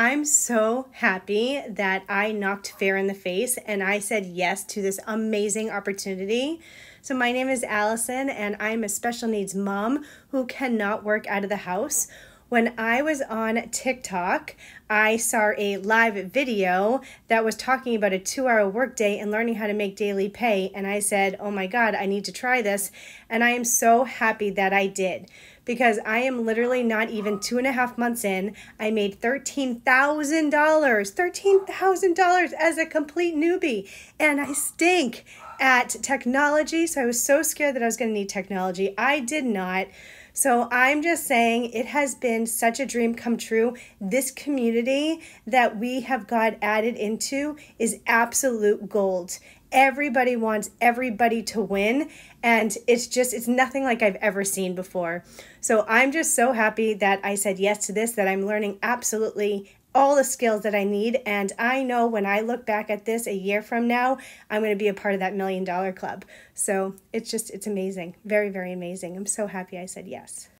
I'm so happy that I knocked fear in the face and I said yes to this amazing opportunity. So my name is Allison and I'm a special needs mom who cannot work out of the house. When I was on TikTok, I saw a live video that was talking about a 2-hour workday and learning how to make daily pay. And I said, oh my God, I need to try this. And I am so happy that I did, because I am literally not even 2.5 months in. I made $13,000 as a complete newbie. And I stink at technology. So I was so scared that I was going to need technology. I did not. So I'm just saying it has been such a dream come true. This community that we have got added into is absolute gold. Everybody wants everybody to win, and it's nothing like I've ever seen before. So I'm just so happy that I said yes to this, that I'm learning absolutely all the skills that I need, and I know when I look back at this a year from now, I'm going to be a part of that $1 million club. So it's amazing. Very, very amazing. I'm so happy I said yes.